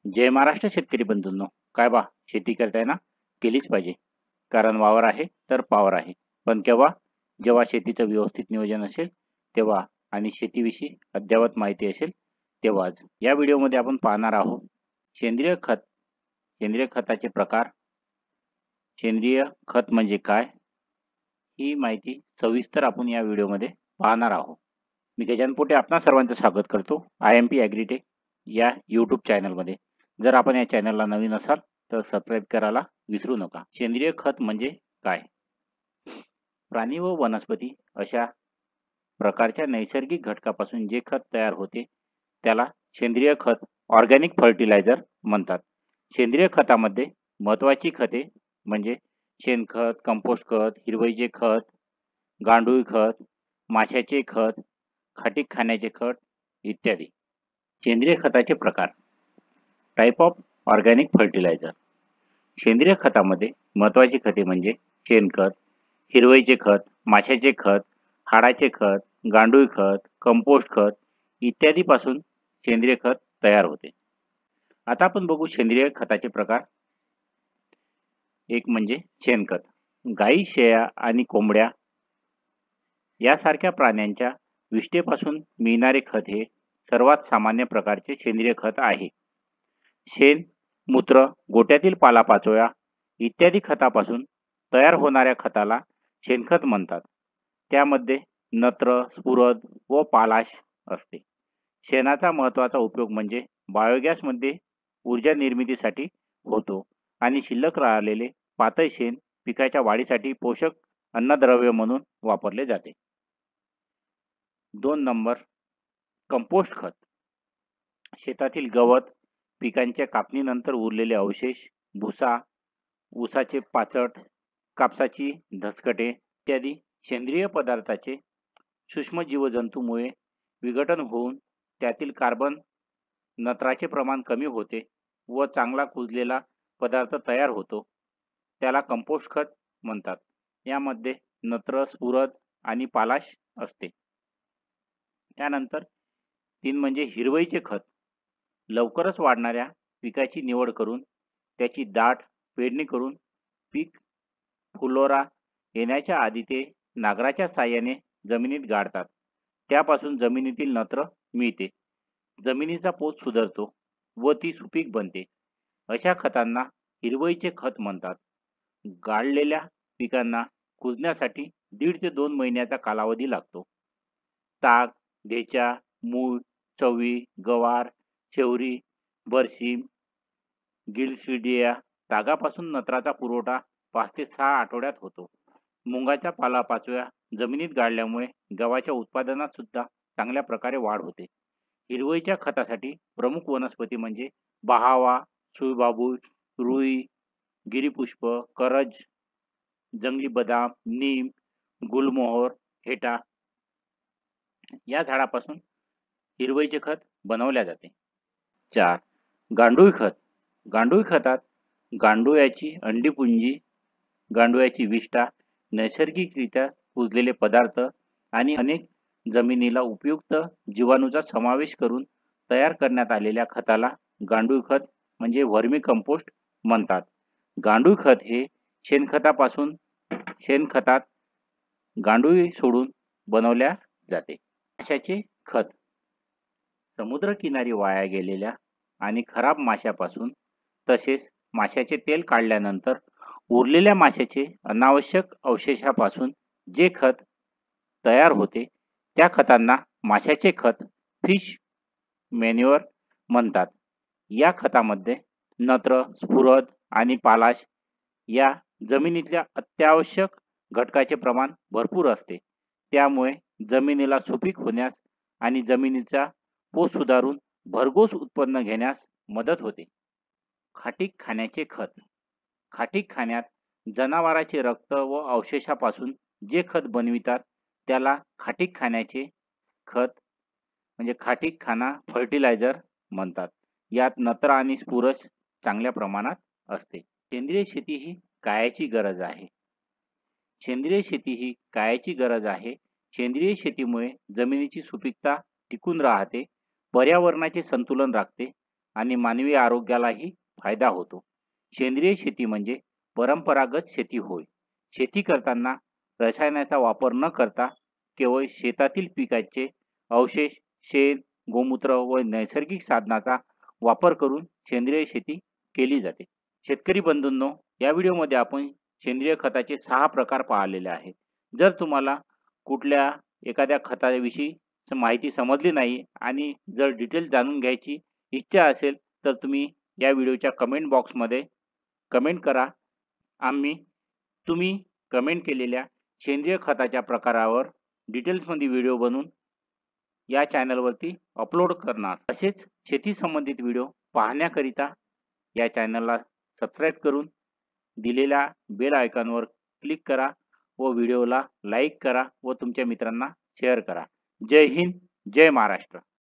जय महाराष्ट्र शेतकरी बंधूंनो. काय बा, शेती करताय ना? केलीच पाहिजे. कारण वावर आहे तर पावर आहे. पण केव्हा? जेव्हा शेतीचं व्यवस्थित नियोजन असेल तेव्हा आणि शेतीविषयी अद्ययावत माहिती असेल तेव्हाच. या व्हिडिओमध्ये आपण पाहणार आहोत सेंद्रिय खत, सेंद्रिय खताचे प्रकार, सेंद्रिय खत म्हणजे काय, ही माहिती सविस्तर आपण या व्हिडिओमध्ये पाहणार आहोत. मी गजानन पोटे आपणा सर्वांचं स्वागत करतो IMP ॲग्रीटेक या यूट्यूब चॅनलमध्ये. जर आपण या चॅनलला नवीन असाल तर सबस्क्राईब करायला विसरू नका. सेंद्रिय खत म्हणजे काय? प्राणी व वनस्पती अशा प्रकारच्या नैसर्गिक घटकापासून जे खत तयार होते त्याला सेंद्रिय खत, ऑर्गॅनिक फर्टिलायझर म्हणतात. सेंद्रिय खतामध्ये महत्त्वाची खते म्हणजे शेणखत, कंपोस्ट खत, हिरवळीचे खत, गांडूळ खत, माशाचे खत, खाटीक खाण्याचे खत इत्यादी. सेंद्रिय खताचे प्रकार. Type of organic fertiliser. सेंद्रिय खतामध्ये महत्त्वाची खते म्हणजे शेणखत, हिरवळीचे खत, माशाचे खत, हाडाचे खत, गांडूळ खत, कंपोस्ट खत इत्यादीपासून सेंद्रिय खत तयार होते. आता आपण बघू सेंद्रिय खताचे प्रकार. एक म्हणजे शेणखत. गाई, शेळ्या आणि कोंबड्या यासारख्या प्राण्यांच्या विष्ठेपासून मिळणारे खत हे सर्वात सामान्य प्रकारचे सेंद्रिय खत आहे. शेण, मूत्र, गोठ्यातील पालापाचोळ्या इत्यादी खतापासून तयार होणाऱ्या खताला शेणखत म्हणतात. त्यामध्ये नत्र, स्फुरद व पालाश असते. शेणाचा महत्त्वाचा उपयोग म्हणजे बायोगॅसमध्ये ऊर्जा निर्मितीसाठी होतो आणि शिल्लक राहिलेले पातळ शेण पिकाच्या वाढीसाठी पोषक अन्नद्रव्य म्हणून वापरले जाते. 2 नंबर कंपोस्ट खत. शेतातील गवत, पिकांच्या कापणीनंतर उरलेले अवशेष, भुसा, ऊसाचे पाचट, कापसाची धसकटे इत्यादी सेंद्रिय पदार्थाचे सूक्ष्म जीवजंतूमुळे विघटन होऊन त्यातील कार्बन, नत्राचे प्रमाण कमी होते व चांगला कुजलेला पदार्थ तयार होतो. त्याला कंपोस्ट खत म्हणतात. यामध्ये नत्र, स्फुरद आणि पालाश असते. त्यानंतर 3 म्हणजे हिरवळीचे खत. लवकरच वाढणाऱ्या पिकाची निवड करून त्याची दाट पेरणी करून पीक फुलोरा येण्याच्या आधी ते नांगराच्या साहाय्याने जमिनीत गाडतात. त्यापासून जमिनीतील नत्र मिळते, जमिनीचा पोत सुधारतो व ती सुपीक बनते. अशा खतांना हिरवळीचे खत म्हणतात. गाडलेल्या पिकांना कुजण्यासाठी 1.5 ते 2 महिन्याचा कालावधी लागतो. ताग, ढेचा, मूळ, चवळी, गवार, शेवरी, बरसीम, गिलसिडिया तागापासून नत्राचा पुरवठा 5 ते 6 आठवड्यात होतो. मुंगाच्या पालापाचोळ्या जमिनीत गाडल्यामुळे गव्हाच्या उत्पादनात सुद्धा चांगल्या प्रकारे वाढ होते. हिरवळीच्या खतासाठी प्रमुख वनस्पती म्हणजे बहावा, सुळबाबूळ, रुई, गिरीपुष्प, करज, जंगली बदाम, नीम, गुलमोहर, हेटा या झाडापासून हिरवळीचे खत बनवल्या जाते. 4 गांडूळ खत. गांडूळ खतात गांडुळाची अंडीपुंजी, गांडुळाची विष्ठा, नैसर्गिकरित्या कुजलेले पदार्थ आणि अनेक जमिनीला उपयुक्त जीवाणूचा समावेश करून तयार करण्यात आलेल्या खताला गांडूळ खत म्हणजे वर्मी कंपोस्ट म्हणतात. गांडूळ खत हे शेणखतापासून शेणखतात गांडूळ सोडून बनवल्या जाते. माशाचे खत. समुद्रकिनारी वाया गेलेल्या आणि खराब माशापासून तसेच माशाचे तेल काढल्यानंतर उरलेल्या माशाचे अनावश्यक अवशेषापासून जे खत तयार होते त्या खतांना माशाचे खत, फिश मॅन्युअर म्हणतात. या खतामध्ये नत्र, स्फुरद आणि पालाश या जमिनीतल्या अत्यावश्यक घटकाचे प्रमाण भरपूर असते. त्यामुळे जमिनीला सुपीक होण्यास आणि जमिनीचा पोत सुधारून भरघोस उत्पन्न घेण्यास मदत होते. खाटीक खाण्याचे खत. खाटीक खाण्यात जनावरांचे रक्त व अवशेषापासून जे खत बनवितात त्याला खाटीक खाण्याचे खत म्हणजे खाटीक खाना फर्टिलायझर म्हणतात. यात नत्र आणि स्फुरद चांगल्या प्रमाणात असते. सेंद्रिय शेती ही कायची गरज आहे. सेंद्रिय शेती ही कायची गरज आहे. सेंद्रिय शेतीमुळे जमिनीची सुपीकता टिकून राहते, पर्यावरणाचे संतुलन राखते आणि मानवी आरोग्यालाही फायदा होतो. सेंद्रिय शेती म्हणजे परंपरागत शेती होय. शेती करताना रसायनाचा वापर न करता केवळ शेतातील पिकाचे अवशेष, शेण, गोमूत्र व नैसर्गिक साधनाचा वापर करून सेंद्रिय शेती केली जाते. शेतकरी बंधूंनो, या व्हिडिओमध्ये आपण सेंद्रिय खताचे 6 प्रकार पाहिलेले आहे. जर तुम्हाला कुठल्या एखाद्या खताविषयी माहिती समजली नाही आणि जर डिटेल जाणून घ्यायची इच्छा असेल तर तुम्ही या व्हिडिओच्या कमेंट बॉक्समध्ये कमेंट करा. आम्ही तुम्ही कमेंट केलेल्या सेंद्रिय खताच्या प्रकारावर डिटेल्समध्ये व्हिडिओ बनवून या चॅनलवरती अपलोड करणार. तसेच शेती संबंधित व्हिडिओ पाहण्याकरिता या चॅनलला सबस्क्राईब करून दिलेल्या बेल आयकॉनवर क्लिक करा व व्हिडिओला लाईक करा व तुमच्या मित्रांना शेअर करा. जय हिंद, जय महाराष्ट्र.